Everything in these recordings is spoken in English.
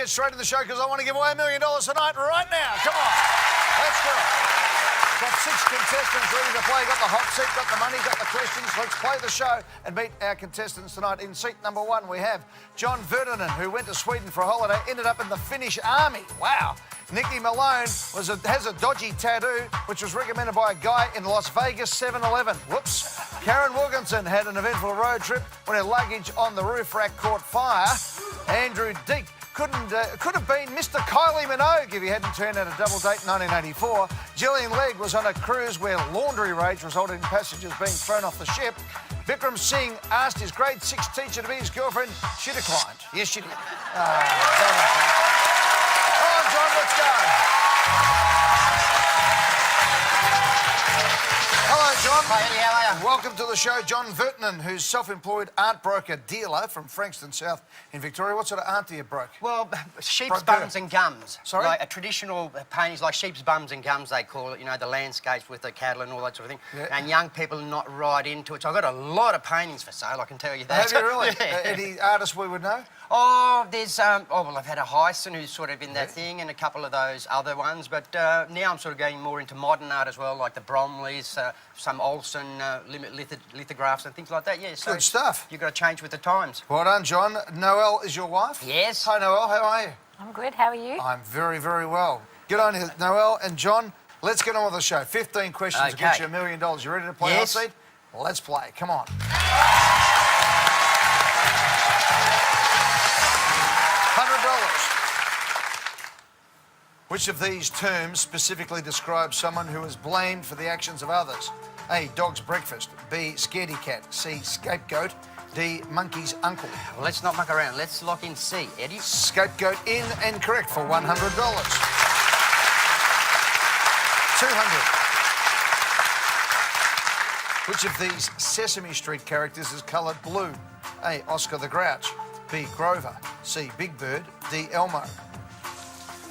get straight to the show because I want to give away $1 million tonight, right now. Come on. Let's do it. Got 6 contestants ready to play. Got the hot seat, got the money, got the questions. Let's play the show and meet our contestants tonight. In seat number 1, we have John Vertinen, who went to Sweden for a holiday, ended up in the Finnish army. Wow. Nicky Malone has a dodgy tattoo, which was recommended by a guy in Las Vegas 7-Eleven. Whoops. Karen Wilkinson had an eventful road trip when her luggage on the roof rack caught fire. Andrew Deek could have been Mr. Kylie Minogue if he hadn't turned out a double date in 1984. Gillian Legg was on a cruise where laundry rage resulted in passengers being thrown off the ship. Vikram Singh asked his grade 6 teacher to be his girlfriend. She declined. Yes, she did. John, let's go. Hello, John. Hi, Eddie, how are you? Welcome to the show, John Vertinen, who's self-employed art broker dealer from Frankston South in Victoria. What sort of art do you broke? Well, sheep's bums and gums. Sorry? Like a traditional paintings like sheep's bums and gums, they call it, you know, the landscapes with the cattle and all that sort of thing. Yeah. And young people are not right into it. So I've got a lot of paintings for sale, I can tell you that. Have you really? Yeah. Any artists we would know? Oh, there's, well, I've had a Hyson who's sort of in that thing and a couple of those other ones, but now I'm sort of going more into modern art as well, like the Bromleys, some Olsen lithographs and things like that, yeah. So good stuff. You've got to change with the times. Well done, John. Noelle is your wife? Yes. Hi, Noelle. How are you? I'm good. How are you? I'm very, very well. Good on you, Noelle and John. Let's get on with the show. 15 questions to get you $1 million. You ready to play Yes. Hot Seat? Let's play. Come on. $100. Which of these terms specifically describes someone who is blamed for the actions of others? A, dog's breakfast. B, scaredy cat. C, scapegoat. D, monkey's uncle. Well, let's not muck around. Let's lock in C, Eddie. Scapegoat in and correct for $100. 200. Which of these Sesame Street characters is coloured blue? A, Oscar the Grouch. B, Grover. C, Big Bird. D, Elmo.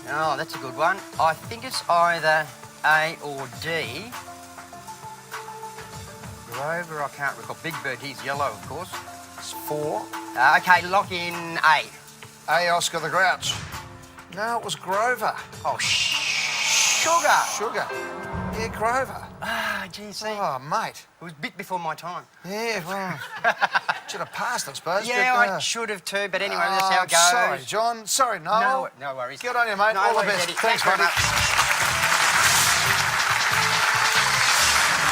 Oh, that's a good one. I think it's either A or D. Grover, I can't recall. Big Bird, he's yellow, of course. It's 4. Okay, lock in A. A, Oscar the Grouch. No, it was Grover. Oh, sugar. Sugar. Yeah, Grover. Ah, geez. Oh, mate. It was a bit before my time. Yeah, well, should have passed, I suppose. Yeah, but, I should have too, but anyway, that's how it goes. Sorry, John. Sorry, Noel. No worries. Good on you, mate. No All the worries, best. Eddie. Thanks, very buddy. much.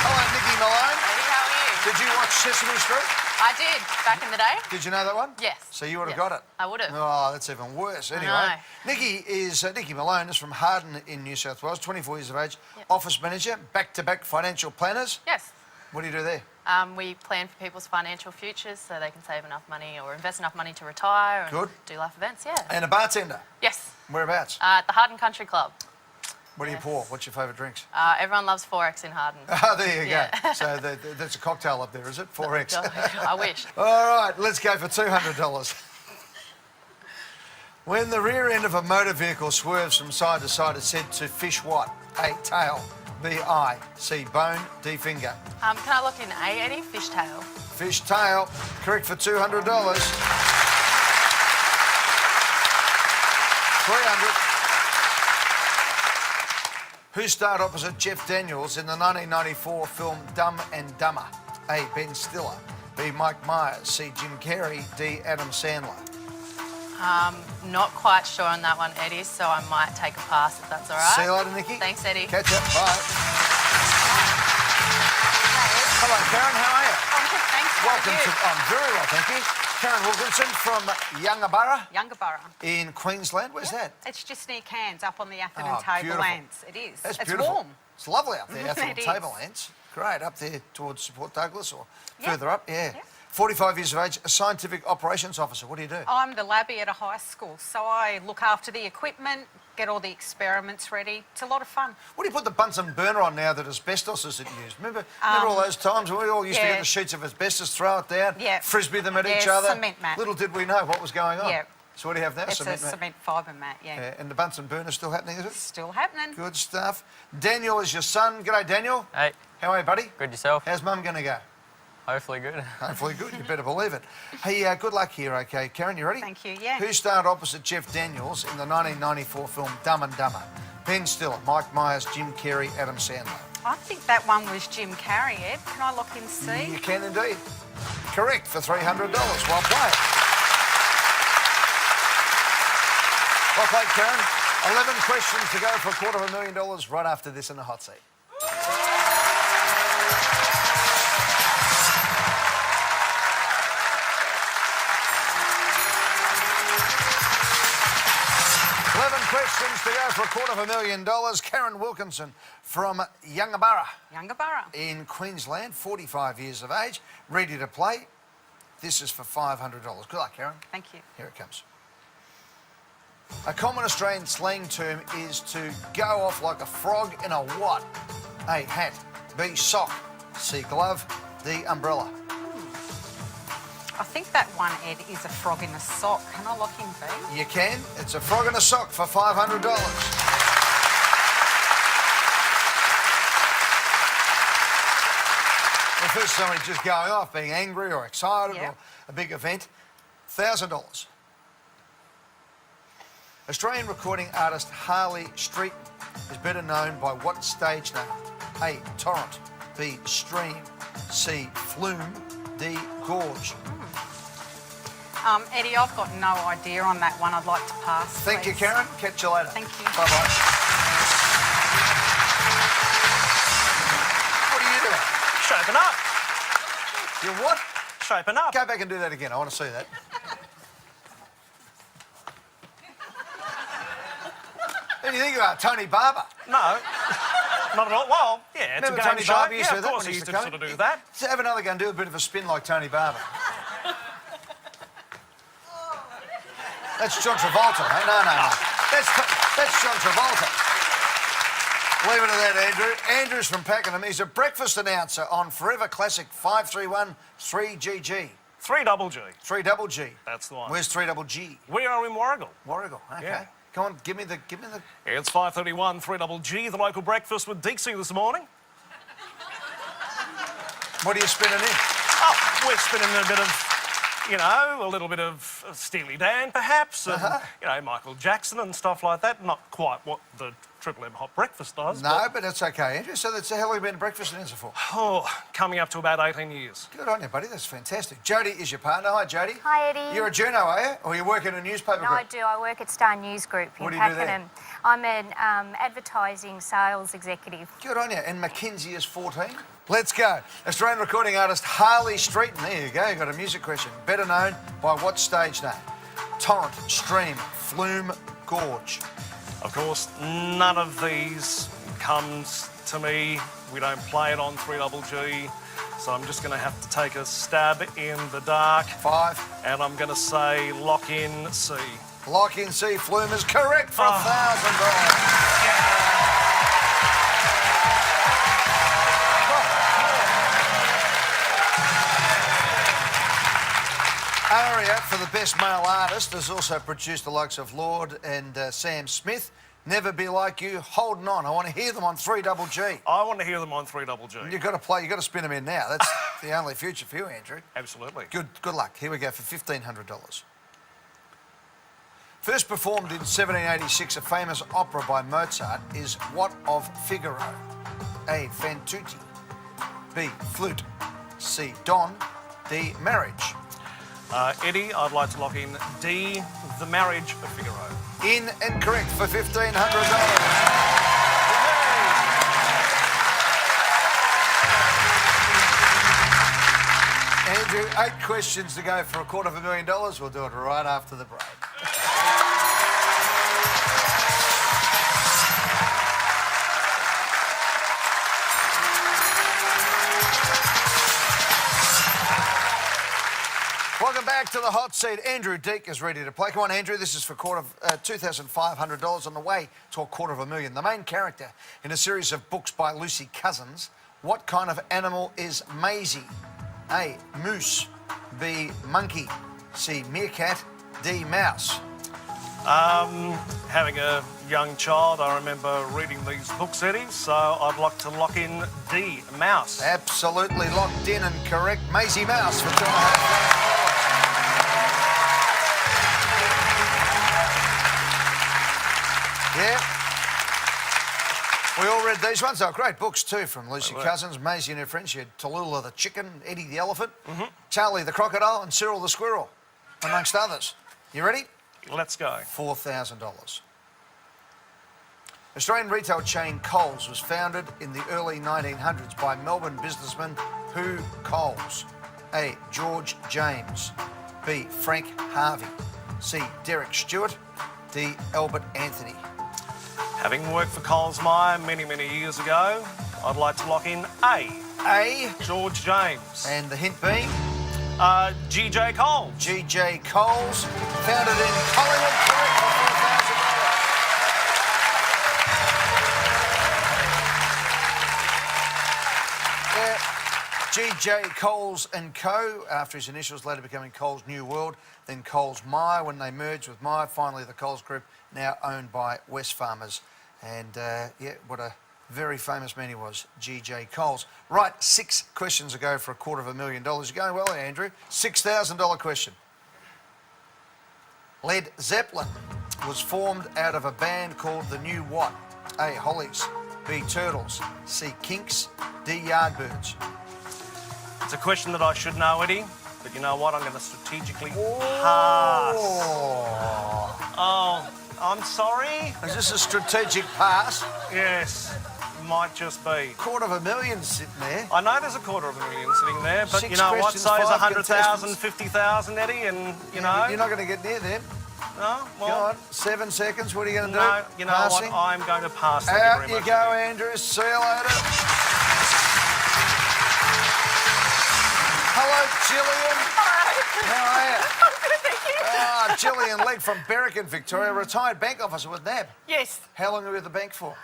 Hello, Nicky Malone. Eddie, how are you? Did you watch Sesame Street? I did, back in the day. Did you know that one? Yes. So you would have Yes. got it? I would have. Oh, that's even worse. Anyway, know. Nicky Malone is from Harden in New South Wales, 24 years of age, office manager, back-to-back financial planners. Yes. What do you do there? We plan for people's financial futures so they can save enough money or invest enough money to retire and do life events, yeah. And a bartender? Yes. Whereabouts? At the Harden Country Club. What do you pour? What's your favourite drinks? Everyone loves 4X in Harden. Oh, there you Yeah. go. So that's a cocktail up there, is it? 4X. I wish. All right, let's go for $200. When the rear end of a motor vehicle swerves from side to side, it's said to fish what? A, tail. B, eye. C, bone. D, finger. Can I lock in A, Eddie? Fishtail. Fish tail. Correct for $200. 300. Who starred opposite Jeff Daniels in the 1994 film Dumb and Dumber? A, Ben Stiller. B, Mike Myers. C, Jim Carrey. D, Adam Sandler. Not quite sure on that one, Eddie, so I might take a pass if that's all right. See you later, Nicky. Thanks, Eddie. Catch up. Bye. Hello, Karen. How are you? I'm good, thanks. Welcome to... I'm very well, thank you. Karen Wilkinson from Youngaborough. in Queensland. Where's that? It's just near Cairns, up on the Atherton Oh, beautiful. Tablelands. It is. That's it's beautiful. warm. It's lovely up there, Atherton It is. Tablelands. Great, up there towards Port Douglas or Yeah. further up, yeah. Yeah. 45 years of age, a scientific operations officer. What do you do? I'm the labbie at a high school, so I look after the equipment, get all the experiments ready. It's a lot of fun. What do you put the Bunsen burner on now that asbestos isn't used? Remember all those times when we all used to get the sheets of asbestos, throw it down, frisbee them at each other? Cement mat. Little did we know what was going on. Yeah. So what do you have now? It's Cement a mat? cement fibre mat, yeah. And the Bunsen burner still happening, is it? Still happening. Good stuff. Daniel is your son. G'day, Daniel. Hey. How are you, buddy? Good yourself? How's Mum going to go? Hopefully good. Hopefully good, you better believe it. Hey, good luck here, okay? Karen, you ready? Thank you, yeah. Who starred opposite Jeff Daniels in the 1994 film Dumb and Dumber? Ben Stiller, Mike Myers, Jim Carrey, Adam Sandler. I think that one was Jim Carrey, Ed. Can I lock in C? You can indeed. Correct for $300. Well played. Well played, Karen. 11 questions to go for $250,000 right after this in the hot seat. Questions to go for $250,000. Karen Wilkinson from Yungaburra in Queensland, 45 years of age, ready to play. This is for $500. Good luck, Karen. Thank you. Here it comes. A common Australian slang term is to go off like a frog in a what? A, hat. B, sock. C, glove. D, umbrella. I think that one, Ed, is a frog in a sock. Can I lock in B? You can. It's a frog in a sock for $500. Well, first somebody just going off, being angry or excited or a big event. $1,000. Australian recording artist Harley Streeton is better known by what stage name? A, torrent. B, stream. C, flume. D, gorge. Eddie, I've got no idea on that one. I'd like to pass. Thank you, Karen. Catch you later. Thank you. Bye-bye. What are you doing? Shaping up. You're what? Shaping up. Go back and do that again. I want to see that. Who do you think you are, Tony Barber? No. Not at all. Well, yeah, it's Remember a game Tony show. Barber used to do Yeah, of that course when he he used used to to sort of come? do that. Let's have another go and do a bit of a spin like Tony Barber. That's John Travolta, mate. No. That's John Travolta. Leave it at that, Andrew. Andrew's from Pakenham. He's a breakfast announcer on Forever Classic 531 3GG. 3GG. 3GG. That's the one. Where's 3GG? We are in Warragul. Warragul. Okay. Yeah. Come on, give me the. It's 5:31, 3GG, the local breakfast with Dixie this morning. What are you spinning in? Oh, we're spinning a bit of, a little bit of Steely Dan, perhaps, and, Michael Jackson and stuff like that. Not quite what the Triple M Hot Breakfast does. No, but it's okay, Andrew. So that's how long have you been a breakfast announcer for? Oh, coming up to about 18 years. Good on you, buddy. That's fantastic. Jody is your partner. Hi, Jody. Hi, Eddie. You're a journo, are you? Or you work in a newspaper No, group? I do. I work at Star News Group in What do you do there? Pakenham. I'm an advertising sales executive. Good on you. And Mackenzie is 14. Let's go. Australian recording artist Harley Streeton. There you go. You got a music question. Better known by what stage name? Torrent, stream, flume, gorge. Of course, none of these comes to me. We don't play it on 3GG, so I'm just going to have to take a stab in the dark. 5. And I'm going to say lock in C. Lock in C. Flume is correct for $1,000. Aria, for the best male artist, has also produced the likes of Lord and Sam Smith. Never Be Like You, Holding On. I want to hear them on 3GG. I want to hear them on 3GG. You've got to play, you've got to spin them in now. That's the only future for you, Andrew. Absolutely. Good luck. Here we go for $1,500. First performed in 1786, a famous opera by Mozart is what of Figaro? A, Fantuti. B, Flute. C, Don. D, Marriage. Eddie, I'd like to lock in D, The Marriage of Figaro. In and correct for $1,500. Andrew, 8 questions to go for $250,000. We'll do it right after the break. Welcome back to the hot seat. Andrew Deek is ready to play. Come on, Andrew. This is for $2,500 on the way to $250,000. The main character in a series of books by Lucy Cousins. What kind of animal is Maisie? A, moose. B, monkey. C, meerkat. D, mouse. Having a young child, I remember reading these books, Eddie, so I'd like to lock in D, mouse. Absolutely locked in and correct. Maisie Mouse for $2,500. Yeah. We all read these ones. Oh, great books too from Lucy Cousins, Maisie and her friends. She had Tallulah the chicken, Eddie the elephant, Charlie the crocodile and Cyril the squirrel, amongst others. You ready? Let's go. $4,000. Australian retail chain Coles was founded in the early 1900s by Melbourne businessman who Coles? A. George James. B. Frank Harvey. C. Derek Stewart. D. Albert Anthony. Having worked for Coles Myer many, many years ago, I'd like to lock in A. A. George James. And the hint being? G.J. Coles. G.J. Coles, founded in Collingwood, correct for $4,000. Yeah. G.J. Coles and Co, after his initials later becoming Coles New World, then Coles Myer when they merged with Myer. Finally, the Coles Group now owned by Wesfarmers. And yeah, what a very famous man he was, G.J. Coles. Right, 6 questions ago for $250,000. You're going well there, Andrew. $6,000 question. Led Zeppelin was formed out of a band called the New what? A. Hollies. B. Turtles. C. Kinks. D. Yardbirds. It's a question that I should know, Eddie, but you know what? I'm going to strategically pass. Oh, I'm sorry. Is this a strategic pass? Yes, might just be. $250,000 sitting there. I know there's $250,000 sitting there, but 6 you know what? questions, So is 5 100,000, 50,000, Eddie, and you know. You're not going to get near them. No, well. Go on, 7 seconds. What are you going to do? No, you know Passing? what? I'm going to pass. Thank Out you you very go, much. Andrew. See you later. Hello, Gillian. How are you? Ah, Gillian Legg from Berwick, Victoria, retired bank officer with NAB. Yes. How long were you at the bank for?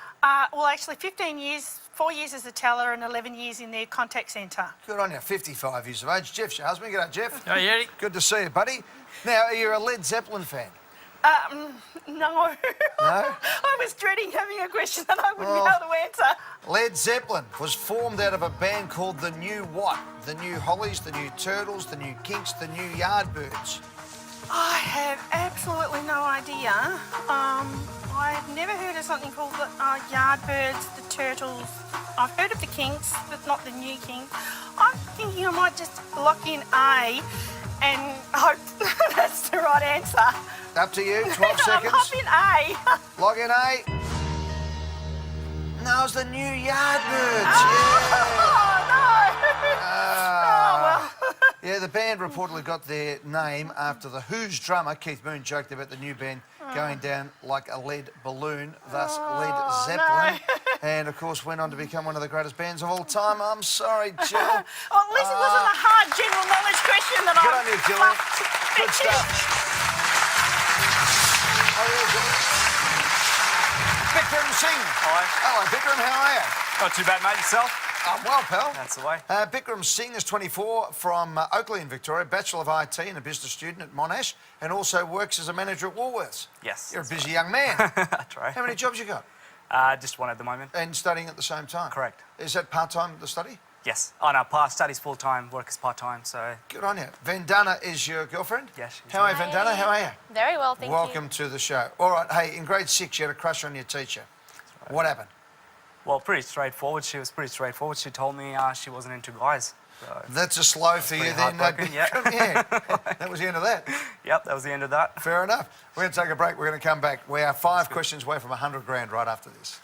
Well, actually, 15 years, 4 years as a teller and 11 years in their contact centre. Good on you, 55 years of age. Jeff's your husband. G'day, Jeff. Hey, Eddie. Good to see you, buddy. Now, are you a Led Zeppelin fan? No. No? I was dreading having a question that I wouldn't be able to answer. Led Zeppelin was formed out of a band called the New what? The New Hollies, the New Turtles, the New Kinks, the New Yardbirds. I have absolutely no idea. I've never heard of something called the Yardbirds, the Turtles. I've heard of the Kinks, but not the New Kinks. I'm thinking I might just lock in A and hope that's the right answer. Up to you, 12 seconds. Hop in A. Log in A. No, it's the New Yardbirds. Yeah, the band reportedly got their name after the Who's drummer, Keith Moon, joked about the new band going down like a lead balloon, thus Led Zeppelin. And, of course, went on to become one of the greatest bands of all time. I'm sorry, Jill. Well, at least it wasn't a hard general knowledge question that Good on you, Jill. Good stuff. Oh, yeah, Jill. Bikram Singh. Hi. Hello, Bikram. How are you? Not too bad, mate. Yourself? I'm well, pal. That's the way. Bikram Singh is 24, from Oakley in Victoria, Bachelor of IT and a business student at Monash, and also works as a manager at Woolworths. Yes. You're a busy young man. That's right. How many jobs you got? Just one at the moment. And studying at the same time? Correct. Is that part-time, the study? Yes. Oh, no, studies full-time, work is part-time, so... Good on you. Vandana is your girlfriend? Yes, she's How are you, Vandana? How are you? Very well, thank you. Welcome to the show. All right, hey, in grade 6, you had a crush on your teacher. Right. What happened? Well, pretty straightforward. She was pretty straightforward. She told me she wasn't into guys. So. That's a slow for you pretty then. heartbroken, yeah. Yeah, that was the end of that. Yep, that was the end of that. Fair enough. We're going to take a break. We're going to come back. We are 5 questions away from 100 grand right after this.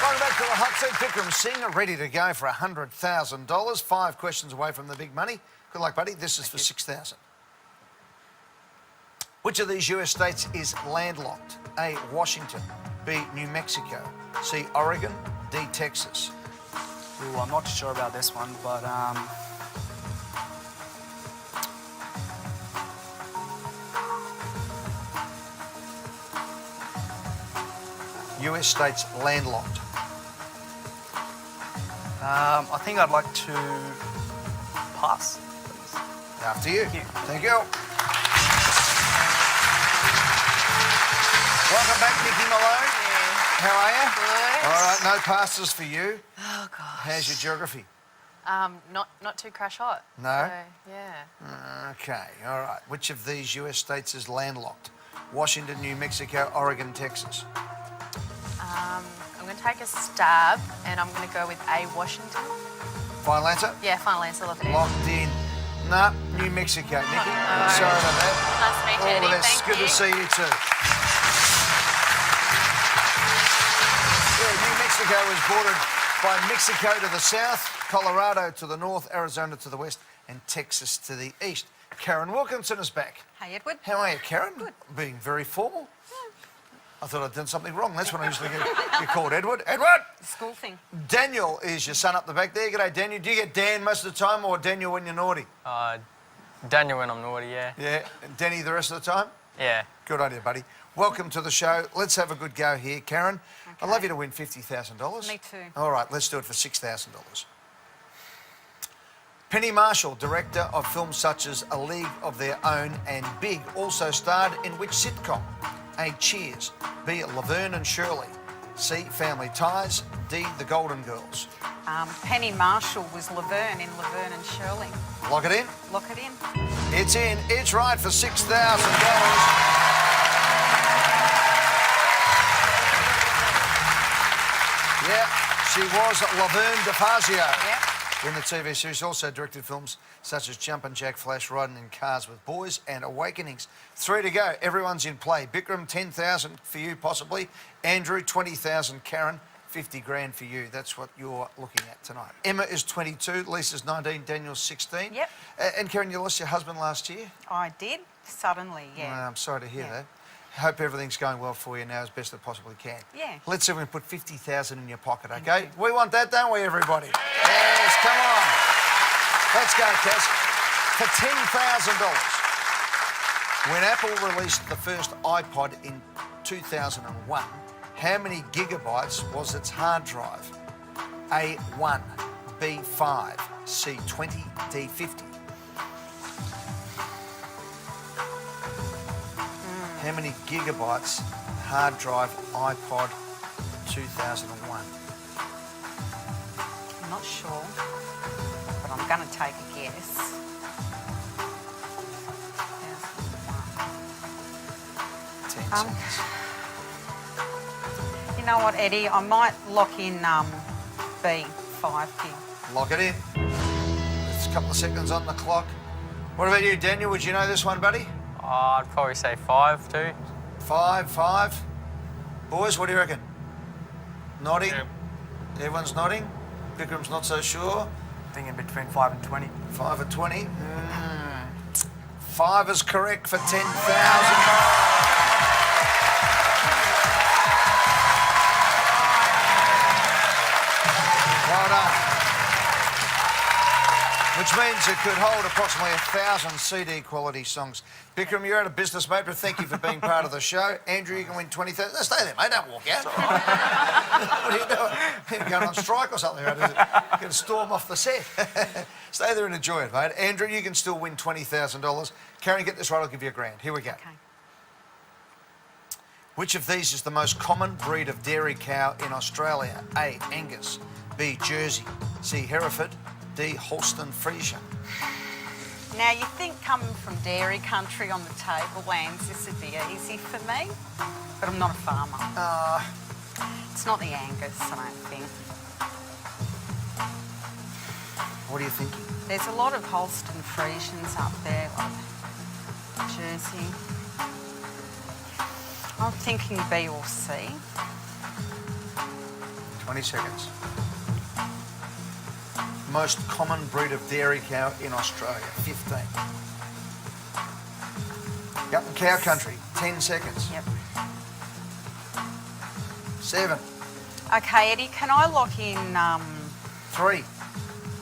Welcome back to the hot seat. Bikram Singh ready to go for $100,000. 5 questions away from the big money. Good luck, buddy. This is for $6,000. Which of these US states is landlocked? A, Washington. B, New Mexico. C, Oregon. D, Texas. Ooh, I'm not sure about this one, but US states landlocked. I think I'd like to pass. After you. Thank you. Welcome back, Nikki Malone. How are you? Good. All right, no passes for you. Oh, gosh. How's your geography? Not too crash hot. No? So, yeah. Okay, all right. Which of these US states is landlocked? Washington, New Mexico, Oregon, Texas. I'm going to take a stab and I'm going to go with A, Washington. Final answer? Yeah, final answer. Lock it in. Locked in. Nah, New Mexico, Nikki. Sorry about that. Nice to meet you, All the Eddie. best. Thank Good you. to see you too. Yeah, New Mexico is bordered by Mexico to the south, Colorado to the north, Arizona to the west, and Texas to the east. Karen Wilkinson is back. Hey, Edward. How are you, Karen? Good. Being very formal. I thought I'd done something wrong. That's when I usually get called Edward. Edward! School thing. Daniel is your son up the back there. G'day, Daniel. Do you get Dan most of the time or Daniel when you're naughty? Daniel when I'm naughty, yeah. Yeah. And Danny the rest of the time? Yeah. Good idea, buddy. Welcome to the show. Let's have a good go here, Karen. Okay. I'd love you to win $50,000. Me too. All right, let's do it for $6,000. Penny Marshall, director of films such as A League of Their Own and Big, also starred in which sitcom? A, Cheers. B, Laverne and Shirley. C, Family Ties. D, The Golden Girls. Penny Marshall was Laverne in Laverne and Shirley. Lock it in. Lock it in. It's in. It's right for $6,000. Yeah, she was Laverne DeFazio. Yep. In the TV series, also directed films such as Jumpin' Jack Flash, Riding in Cars with Boys, and Awakenings. 3 to go. Everyone's in play. Bikram, 10,000 for you, possibly. Andrew, 20,000. Karen, 50 grand for you. That's what you're looking at tonight. Emma is 22. Lisa's 19. Daniel's 16. Yep. And Karen, you lost your husband last year. I did. Suddenly, yeah. I'm sorry to hear Yeah. that. Hope everything's going well for you now as best it possibly can. Yeah. Let's see if we can put 50,000 in your pocket, okay? We want that, don't we, everybody? Yes, come on. Let's go, Cass. For $10,000. When Apple released the first iPod in 2001, how many gigabytes was its hard drive? A, 1, B, 5, C, 20, D, 50. How many gigabytes hard drive iPod 2001? I'm not sure, but I'm going to take a guess. 10 Um, seconds. You know what, Eddie? I might lock in B, 5 gig. Lock it in. There's a couple of seconds on the clock. What about you, Daniel? Would you know this one, buddy? I'd probably say 5 too. 5. Boys, what do you reckon? Nodding? Yeah. Everyone's nodding? Bikram's not so sure. Thinking between 5 and 20. 5 or 20? 5 is correct for $10,000. Well done. Which means it could hold approximately 1,000 CD quality songs. Bikram, you're out of business, mate, but thank you for being part of the show. Andrew, you can win 20,000. No, stay there, mate. Don't walk out. What are you doing? You're going on strike or something, right? You're going to storm off the set. Stay there and enjoy it, mate. Andrew, you can still win $20,000. Karen, get this right, I'll give you $1,000. Here we go. Okay. Which of these is the most common breed of dairy cow in Australia? A, Angus. B, Jersey. C, Hereford. D, Holstein Friesian. Now, you think coming from dairy country on the tablelands, this would be easy for me, but I'm not a farmer. It's not the Angus, I don't think. What are you thinking? There's a lot of Holstein Friesians up there, like Jersey. I'm thinking B or C. 20 seconds. Most common breed of dairy cow in Australia, 15. Up in cow country, 10 seconds. Yep. 7, Okay, Eddie, can I lock in 3,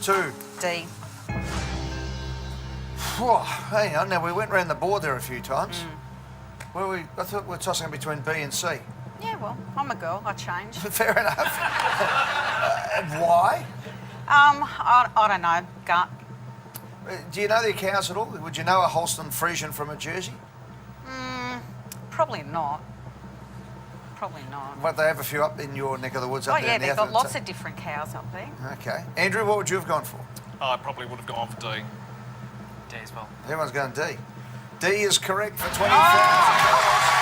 2. D? Whew, hang on, now we went round the board there a few times. I thought we were tossing between B and C. Yeah, well, I'm a girl, I change. Fair enough. Why? I don't know. Gut. Do you know their cows at all? Would you know a Holstein Friesian from a Jersey? Probably not. Probably not. But they have a few up in your neck of the woods up Oh there. yeah, in the they've got Atherton. lots of different cows up there. Okay. Andrew, what would you have gone for? I probably would have gone for D. D as well. Everyone's going D. D is correct for $20,000.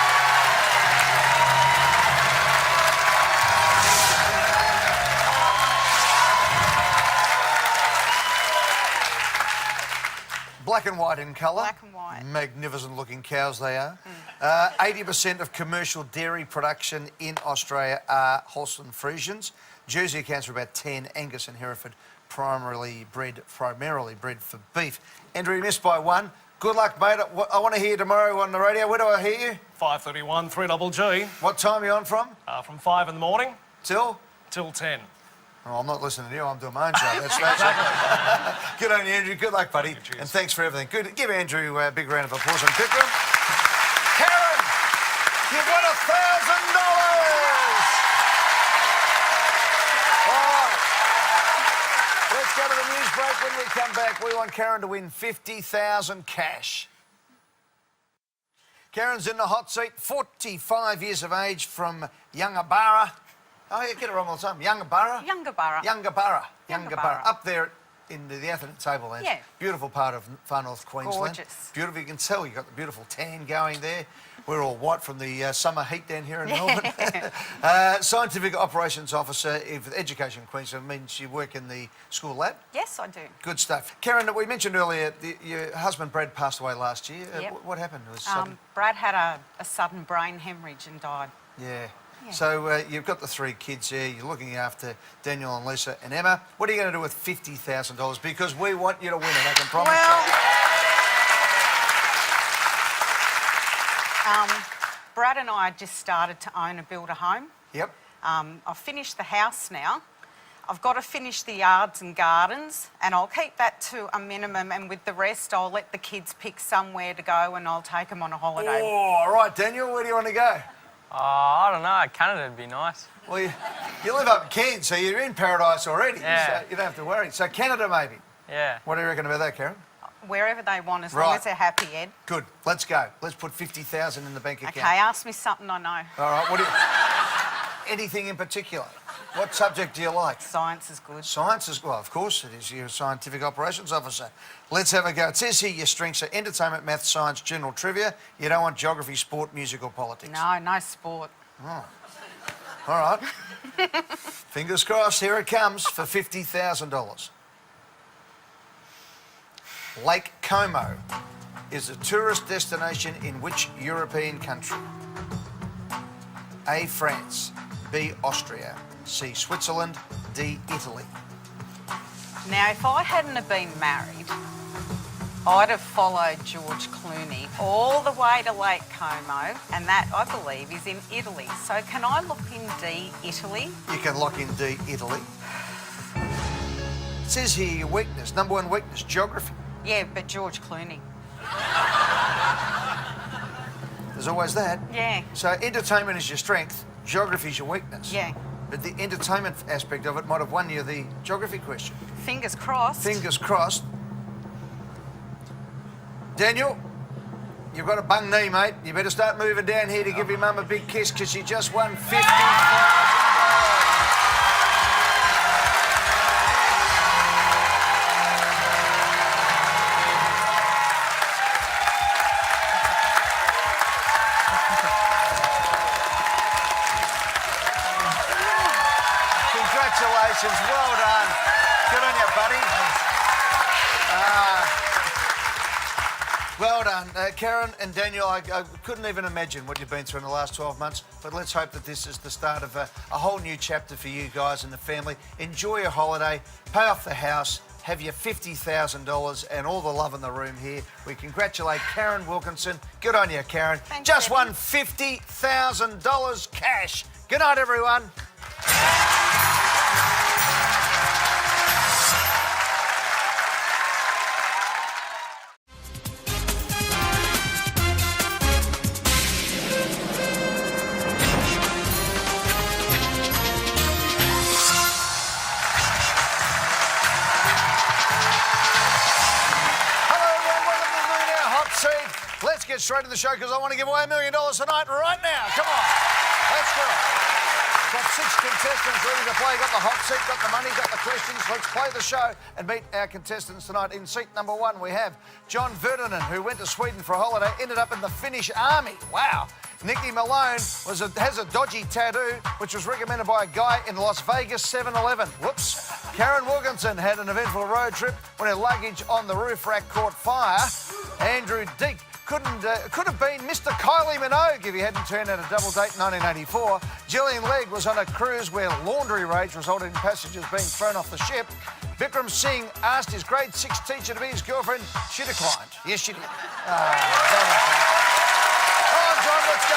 Black and white in colour. Black and white. Magnificent looking cows they are. 80% of commercial dairy production in Australia are Holstein Friesians. Jersey accounts for about 10. Angus and Hereford primarily bred for beef. Andrew, you missed by one. Good luck, mate. I want to hear you tomorrow on the radio. Where do I hear you? 5:31, 3GG. What time are you on from? From 5 in the morning Till? till 10. Oh, I'm not listening to you. I'm doing my own show. That's right. Good on you, Andrew. Good luck, buddy. Cheers. And thanks for everything. Good. Give Andrew a big round of applause on Pickram. Karen, you've won $1,000. All right. Let's go to the news break. When we come back, we want Karen to win $50,000 cash. Karen's in the hot seat, 45 years of age from Yungaburra. Oh, you get it wrong all the time. Yungaburra? Yungaburra. Yungaburra. Yungaburra. Up there in the Atherton Tablelands. Yeah. Beautiful part of far north Queensland. Gorgeous. Beautiful. You can tell you've got the beautiful tan going there. We're all white from the summer heat down here in Melbourne. Scientific Operations Officer with Education Queensland means you work in the school lab. Yes, I do. Good stuff. Karen, we mentioned earlier your husband Brad passed away last year. Yep. What happened? It was sudden. Brad had a sudden brain hemorrhage and died. Yeah. Yeah. So you've got the 3 kids here. You're looking after Daniel and Lisa and Emma. What are you going to do with $50,000? Because we want you to win it, I can promise you. Brad and I just started to build a home. Yep. I've finished the house now. I've got to finish the yards and gardens, and I'll keep that to a minimum, and with the rest I'll let the kids pick somewhere to go and I'll take them on a holiday. Oh, all right, Daniel, where do you want to go? I don't know. Canada would be nice. Well, you live up in Cairns, so you're in paradise already. Yeah. So you don't have to worry. So Canada, maybe. Yeah. What do you reckon about that, Karen? Wherever they want, as long Right. as they're happy, Ed. Good. Let's go. Let's put $50,000 in the bank account. Okay, ask me something I know. All right. What do you... Anything in particular? What subject do you like? Science is good. Science is, well, of course it is. You're a scientific operations officer. Let's have a go. It says here your strengths are entertainment, math, science, general trivia. You don't want geography, sport, music or politics. No, no sport. Oh. All right. Fingers crossed, here it comes for $50,000. Lake Como is a tourist destination in which European country? A, France, B, Austria, C, Switzerland, D, Italy. Now, if I hadn't have been married, I'd have followed George Clooney all the way to Lake Como, and that, I believe, is in Italy. So can I look in D, Italy? You can lock in D, Italy. It says here your weakness, number 1 weakness, geography. Yeah, but George Clooney. There's always that. Yeah. So entertainment is your strength, geography is your weakness. Yeah. But the entertainment aspect of it might have won you the geography question. Fingers crossed. Fingers crossed. Daniel, you've got a bung knee, mate. You better start moving down here to give your mum a big kiss because she just won $50,000. Congratulations, well done. Good on you, buddy. Well done. Karen and Daniel, I couldn't even imagine what you've been through in the last 12 months, but let's hope that this is the start of a whole new chapter for you guys and the family. Enjoy your holiday, pay off the house, have your $50,000 and all the love in the room here. We congratulate Karen Wilkinson. Good on you, Karen. Thanks, Just Eddie. won $50,000 cash. Good night, everyone. get straight to the show because I want to give away $1 million tonight, right now. Come on. Let's do it. Got 6 contestants ready to play. Got the hot seat, got the money, got the questions. Let's play the show and meet our contestants tonight. In seat number 1, we have John Vertinen, who went to Sweden for a holiday, ended up in the Finnish army. Wow. Nicky Malone has a dodgy tattoo, which was recommended by a guy in Las Vegas 7-Eleven. Whoops. Karen Wilkinson had an eventful road trip when her luggage on the roof rack caught fire. Andrew Deek could have been Mr. Kylie Minogue if he hadn't turned out a double date in 1984. Gillian Legg was on a cruise where laundry rage resulted in passengers being thrown off the ship. Bikram Singh asked his grade 6 teacher to be his girlfriend. She declined. Yes, she did. John, let's go.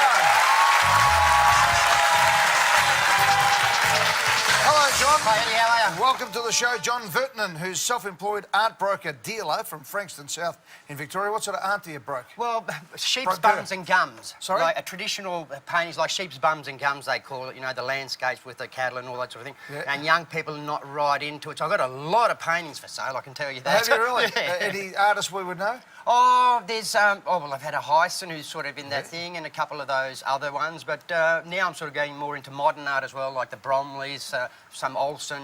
Hello, John. Hi, Eddie, how are you? Welcome to the show, John Vertinen, who's self-employed art broker dealer from Frankston South in Victoria. What sort of art do you broke? Well, sheep's Broke bums her. and gums. Sorry? Like a traditional paintings, like sheep's bums and gums, they call it, you know, the landscapes with the cattle and all that sort of thing. Yeah. And young people are not right into it. So I've got a lot of paintings for sale, I can tell you that. Have you really? Yeah. Any artists we would know? Oh, there's, well, I've had a Hyson who's sort of in that thing and a couple of those other ones, but now I'm sort of going more into modern art as well, like the Bromleys, some Olsen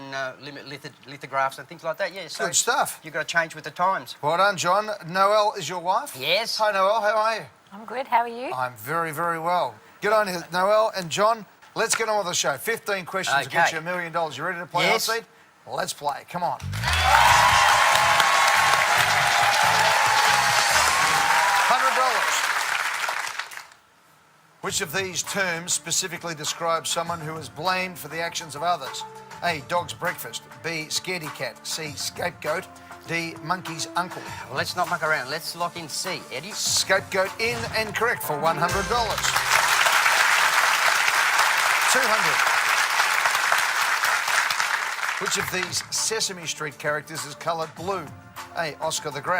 lithographs and things like that, yeah. So Good stuff. You've got to change with the times. Well done, John. Noelle is your wife? Yes. Hi, Noelle. How are you? I'm good. How are you? I'm very, very well. Good on you, Noelle and John. Let's get on with the show. 15 questions to get Okay. you $1 million. You ready to play Yes. Hot Seat? Let's play. Come on. $100. Which of these terms specifically describes someone who is blamed for the actions of others? A, dog's breakfast. B, scaredy cat. C, scapegoat. D, monkey's uncle. Well, let's not muck around. Let's lock in C, Eddie. Scapegoat in and correct for $100. 200. Which of these Sesame Street characters is coloured blue? A, Oscar the Grouch.